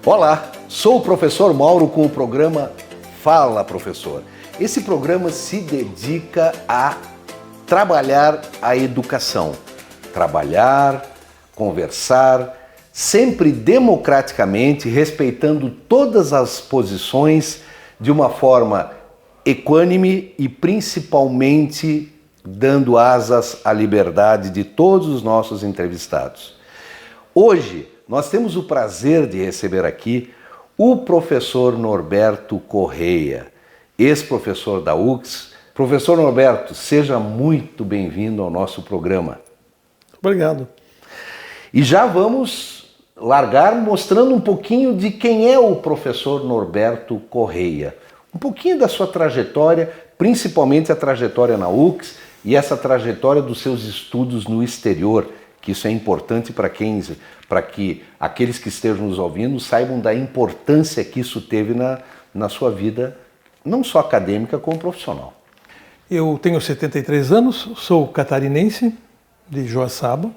Olá, sou o professor Mauro com o programa Fala Professor. Esse programa se dedica a trabalhar a educação. Trabalhar, conversar, sempre democraticamente, respeitando todas as posições de uma forma equânime e principalmente dando asas à liberdade de todos os nossos entrevistados. Hoje nós temos o prazer de receber aqui o professor Norberto Correia, ex-professor da UX. Professor Norberto, seja muito bem-vindo ao nosso programa. Obrigado. E já vamos largar mostrando um pouquinho de quem é o professor Norberto Correia. Um pouquinho da sua trajetória, principalmente a trajetória na UX e essa trajetória dos seus estudos no exterior, que isso é importante para que aqueles que estejam nos ouvindo saibam da importância que isso teve na sua vida, não só acadêmica, como profissional. Eu tenho 73 anos, sou catarinense, de Joaçaba.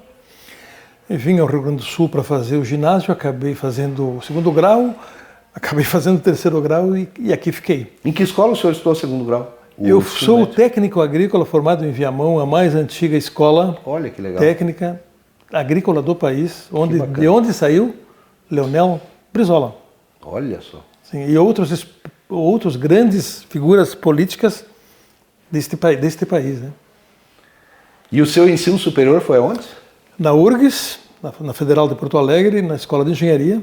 Vim ao Rio Grande do Sul para fazer o ginásio, acabei fazendo o segundo grau, acabei fazendo o terceiro grau e aqui fiquei. Em que escola o senhor estudou segundo grau? Eu sou técnico agrícola formado em Viamão, a mais antiga escola Olha que legal. técnica agrícola do país, de onde saiu Leonel Brizola. Olha só. Sim, e outros grandes figuras políticas deste país. Né? E o seu ensino superior foi aonde? Na URGS, na Federal de Porto Alegre, na Escola de Engenharia,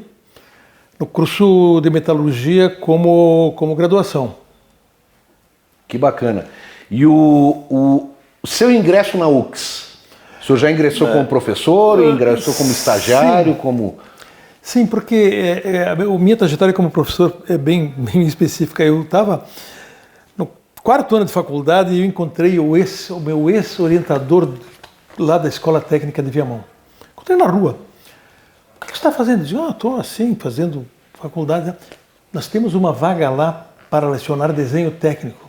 no curso de Metalurgia como graduação. Que bacana. E o seu ingresso na UX? O senhor já ingressou como professor, ingressou como estagiário, sim. como... Sim, porque a minha trajetória como professor é bem específica. Eu estava no quarto ano de faculdade e eu encontrei o meu ex-orientador lá da Escola Técnica de Viamão. Encontrei na rua. O que você está fazendo? Eu disse, estou assim, fazendo faculdade. Nós temos uma vaga lá para lecionar desenho técnico.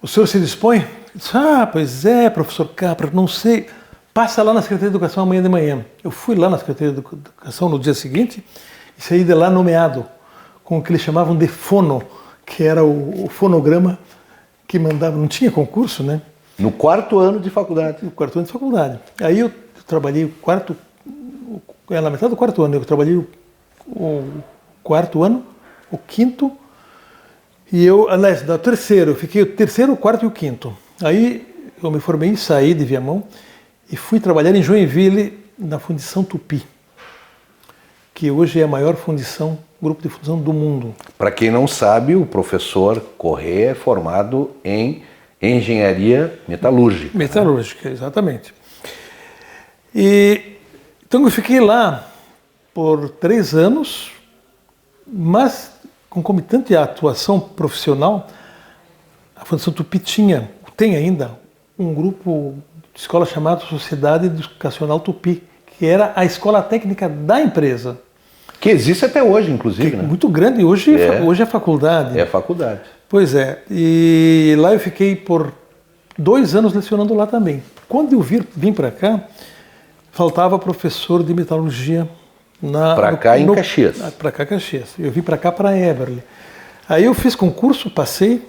O senhor se dispõe? Eu disse, pois é, professor Capra, não sei. Passa lá na Secretaria de Educação amanhã de manhã. Eu fui lá na Secretaria de Educação no dia seguinte e saí de lá nomeado com o que eles chamavam de fono, que era o fonograma que mandava, não tinha concurso, né? No quarto ano de faculdade. No quarto ano de faculdade. Aí eu trabalhei na metade do quarto ano, eu trabalhei o quarto ano, o quinto, e aliás, da terceiro, eu fiquei o terceiro, o quarto e o quinto. Aí eu me formei, saí de Viamão e fui trabalhar em Joinville, na Fundição Tupi, que hoje é a maior grupo de fundição do mundo. Para quem não sabe, o professor Correia é formado em engenharia metalúrgica. Metalúrgica, exatamente. Então eu fiquei lá por 3 anos, mas concomitante à atuação profissional, a Fundição Tupi tem ainda um grupo de escola chamado Sociedade Educacional Tupi, que era a escola técnica da empresa. Que existe até hoje, inclusive, né? Muito grande, hoje é faculdade. É faculdade. Pois é, e lá eu fiquei por 2 anos lecionando lá também. Quando eu vim para cá, faltava professor de metalurgia em Caxias. Para cá, Caxias. Eu vim para cá, para Everly. Aí eu fiz concurso, passei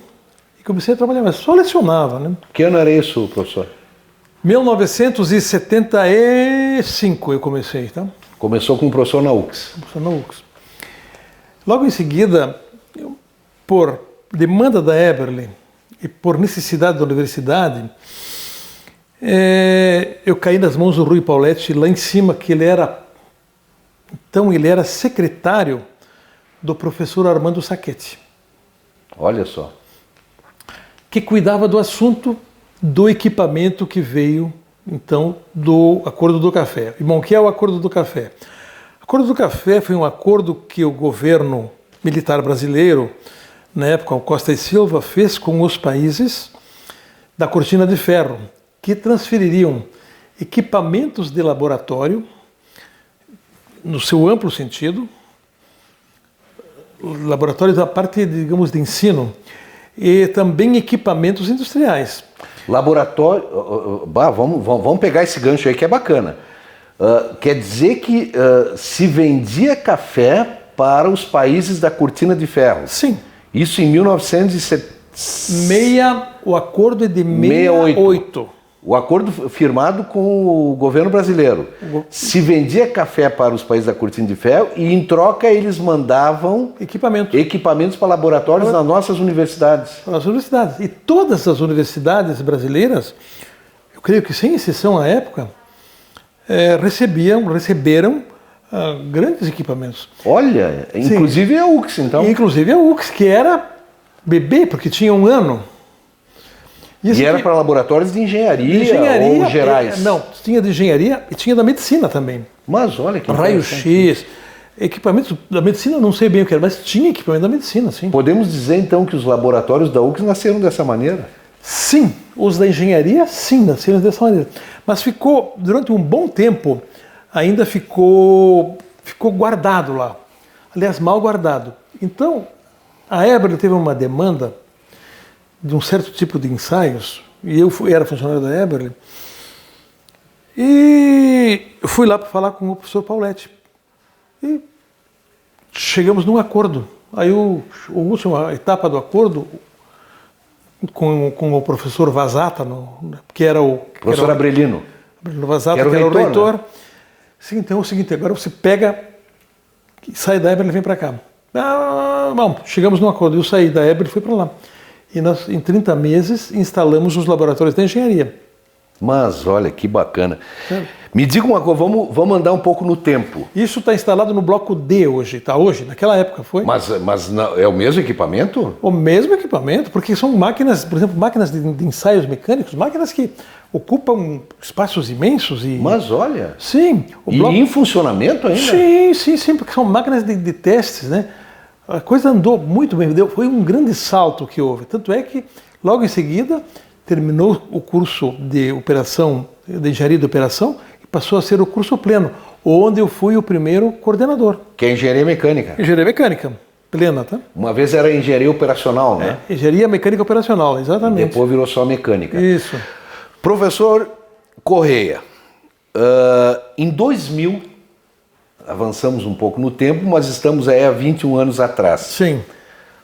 e comecei a trabalhar, mas só lecionava, né? Que ano era isso, professor? 1975 eu comecei, tá? Começou com o professor na UX. Professor na UX. Logo em seguida, por demanda da Everly e por necessidade da universidade, eu caí nas mãos do Rui Pauletti lá em cima, que ele era secretário do professor Armando Sacchetti. Olha só. Que cuidava do assunto do equipamento que veio, então, do Acordo do Café. E, bom, o que é o Acordo do Café? O Acordo do Café foi um acordo que o governo militar brasileiro, na época, o Costa e Silva, fez com os países da Cortina de Ferro, que transfeririam equipamentos de laboratório, no seu amplo sentido, laboratórios da parte, digamos, de ensino, e também equipamentos industriais. Laboratório, vamos pegar esse gancho aí que é bacana. Quer dizer que se vendia café para os países da Cortina de Ferro. Sim. Isso em 1968. O acordo é de 68. O acordo firmado com o governo brasileiro. Se vendia café para os países da Cortina de Ferro e, em troca, eles mandavam equipamentos para laboratórios nas nossas universidades. Nas universidades. E todas as universidades brasileiras, eu creio que sem exceção à época, receberam grandes equipamentos. Olha, inclusive a UX, então. Inclusive a UX, que era bebê, porque tinha 1 ano. E era para laboratórios de engenharia ou gerais? Não, tinha de engenharia e tinha da medicina também. Mas olha que raio-x, equipamentos da medicina, não sei bem o que era, mas tinha equipamento da medicina, sim. Podemos dizer então que os laboratórios da UX nasceram dessa maneira? Sim, os da engenharia, sim, nasceram dessa maneira. Mas ficou, durante um bom tempo, ainda ficou guardado lá. Aliás, mal guardado. Então, a Eberle teve uma demanda de um certo tipo de ensaios, e eu era funcionário da Eberle, e eu fui lá para falar com o professor Pauletti. E chegamos num acordo. Aí a última etapa do acordo, com o professor Vazata, que era o... Professor Abrelino. Vazata, que era o reitor. Né? Sim, então é o seguinte, agora você pega, sai da Eberle e vem para cá. Bom, chegamos num acordo, eu saí da Eberle e fui para lá. E nós, em 30 meses, instalamos os laboratórios da engenharia. Mas olha que bacana. Me diga uma coisa, vamos andar um pouco no tempo. Isso está instalado no bloco D hoje, tá? Hoje, naquela época foi. Mas não, é o mesmo equipamento? O mesmo equipamento, porque são máquinas, por exemplo, máquinas de ensaios mecânicos, máquinas que ocupam espaços imensos e... Mas olha... Sim. Em funcionamento ainda? Sim, porque são máquinas de testes, né? A coisa andou muito bem, foi um grande salto que houve. Tanto é que, logo em seguida, terminou o curso de operação, de engenharia de operação, e passou a ser o curso pleno, onde eu fui o primeiro coordenador. Que é engenharia mecânica. Engenharia mecânica, plena, tá? Uma vez era engenharia operacional, né? Engenharia mecânica operacional, exatamente. E depois virou só mecânica. Isso. Professor Correia, em 2000, avançamos um pouco no tempo, mas estamos aí há 21 anos atrás. Sim.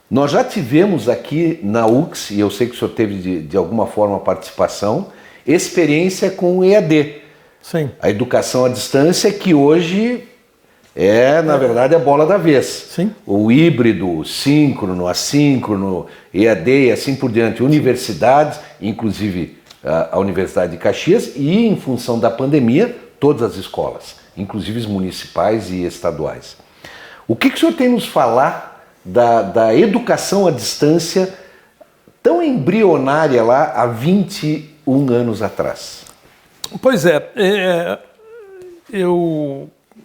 Nós já tivemos aqui na UX, e eu sei que o senhor teve de alguma forma participação, experiência com o EAD. Sim. A educação à distância, que hoje na verdade, a bola da vez. Sim. O híbrido, síncrono, assíncrono, EAD e assim por diante. Universidades, inclusive a Universidade de Caxias, e em função da pandemia, todas as escolas, inclusive as municipais e estaduais. O que o senhor tem nos falar da educação à distância tão embrionária lá há 21 anos atrás? Pois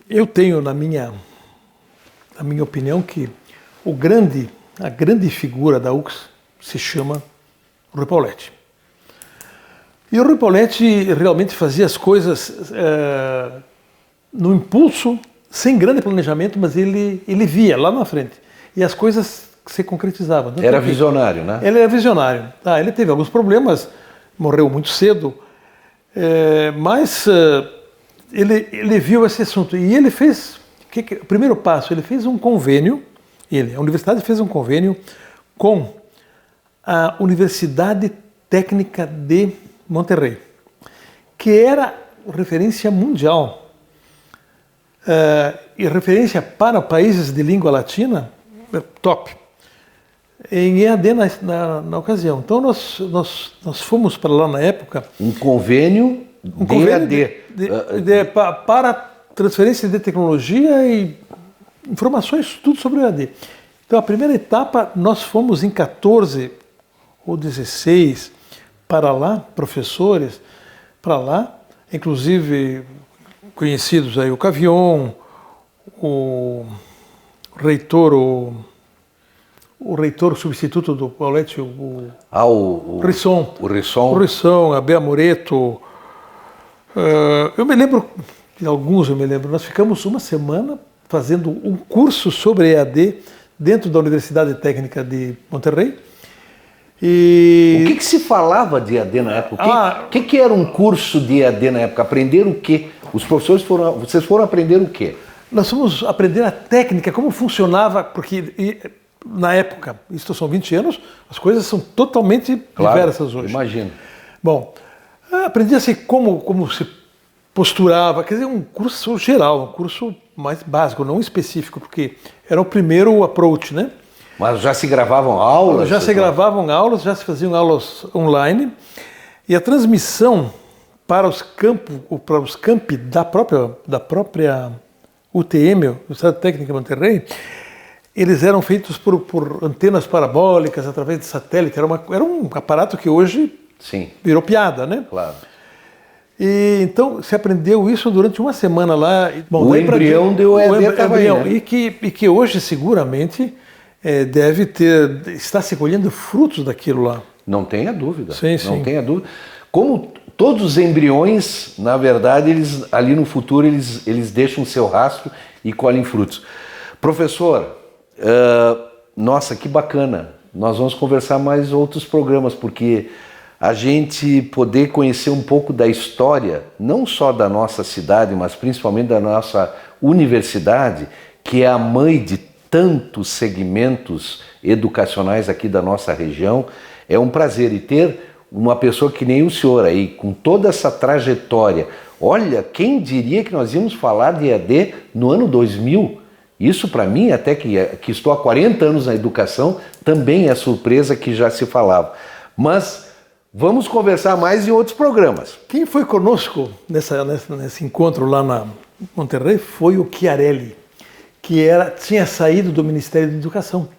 eu tenho na minha opinião que a grande figura da UX se chama Rui Pauletti. E o Rui Pauletti realmente fazia as coisas no impulso, sem grande planejamento, mas ele via lá na frente. E as coisas se concretizavam. Era visionário, né? Ele era visionário. Ele teve alguns problemas, morreu muito cedo, mas ele viu esse assunto. E ele fez, o primeiro passo, ele fez um convênio, a universidade fez um convênio com a Universidade Técnica de Monterrey, que era referência mundial e referência para países de língua latina, top, em EAD na ocasião. Então nós fomos para lá na época. Um convênio de EAD. Para transferência de tecnologia e informações, tudo sobre o EAD. Então a primeira etapa, nós fomos em 14 ou 16 para lá, professores para lá, inclusive conhecidos aí, o Cavion, o reitor, o reitor substituto do Pauletti, o Risson. O Risson. O Risson, a Bea Moreto. Eu me lembro, nós ficamos uma semana fazendo um curso sobre EAD dentro da Universidade Técnica de Monterrey. O que se falava de EAD na época? O que era um curso de EAD na época? Aprender o quê? Os professores vocês foram aprender o quê? Nós fomos aprender a técnica, como funcionava, porque na época, isso são 20 anos, as coisas são totalmente diversas hoje. Imagino. Bom, aprendi-se como se posturava, quer dizer, um curso geral, um curso mais básico, não específico, porque era o primeiro approach, né? Mas já se gravavam aulas? Já se gravavam aulas, já se faziam aulas online, e a transmissão para os campi da própria UTM, Universidade Técnica de Monterrey, eles eram feitos por antenas parabólicas, através de satélite, era um aparato que hoje Sim. Virou piada, né? Claro. E então se aprendeu isso durante uma semana lá. Bom, o embrião deu embrião, né? e que hoje seguramente está se colhendo frutos daquilo lá. Não tenha dúvida. Sim, não sim. tenha dúvida. Como todos os embriões, na verdade, eles ali no futuro eles deixam seu rastro e colhem frutos. Professor, nossa, que bacana. Nós vamos conversar mais outros programas, porque a gente poder conhecer um pouco da história, não só da nossa cidade, mas principalmente da nossa universidade, que é a mãe de tantos segmentos educacionais aqui da nossa região, é um prazer. E ter uma pessoa que nem o senhor aí, com toda essa trajetória. Olha, quem diria que nós íamos falar de EAD no ano 2000? Isso para mim, até que estou há 40 anos na educação, também é surpresa que já se falava. Mas vamos conversar mais em outros programas. Quem foi conosco nesse encontro lá na Monterrey foi o Chiarelli, que tinha saído do Ministério da Educação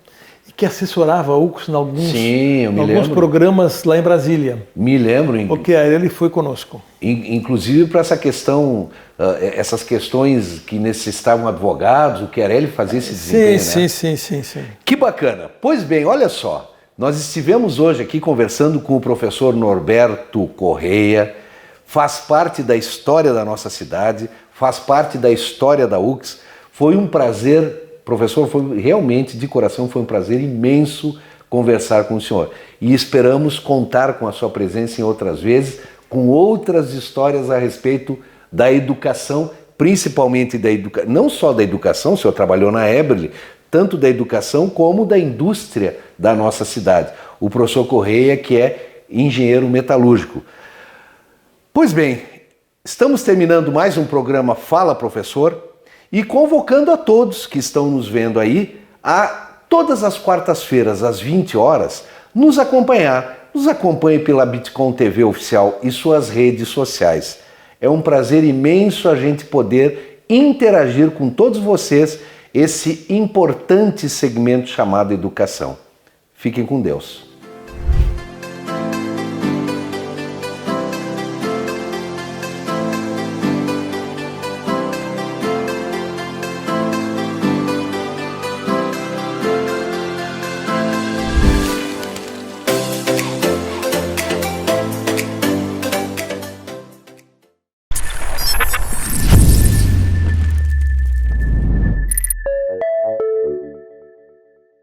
e que assessorava a UCS em alguns programas lá em Brasília. Me lembro. O Chiarelli foi conosco. Inclusive para essa questão, essas questões que necessitavam advogados, o Chiarelli fazia esse desempenho, sim. Que bacana. Pois bem, olha só. Nós estivemos hoje aqui conversando com o professor Norberto Correia, faz parte da história da nossa cidade, faz parte da história da UCS. Foi um prazer, professor, foi realmente de coração, foi um prazer imenso conversar com o senhor. E esperamos contar com a sua presença em outras vezes, com outras histórias a respeito da educação, principalmente não só da educação, o senhor trabalhou na Eberle, tanto da educação como da indústria da nossa cidade. O professor Correia, que é engenheiro metalúrgico. Pois bem, estamos terminando mais um programa Fala Professor e convocando a todos que estão nos vendo aí a todas as quartas-feiras, às 20 horas, nos acompanhar. Nos acompanhe pela Bitcom TV Oficial e suas redes sociais. É um prazer imenso a gente poder interagir com todos vocês esse importante segmento chamado educação. Fiquem com Deus.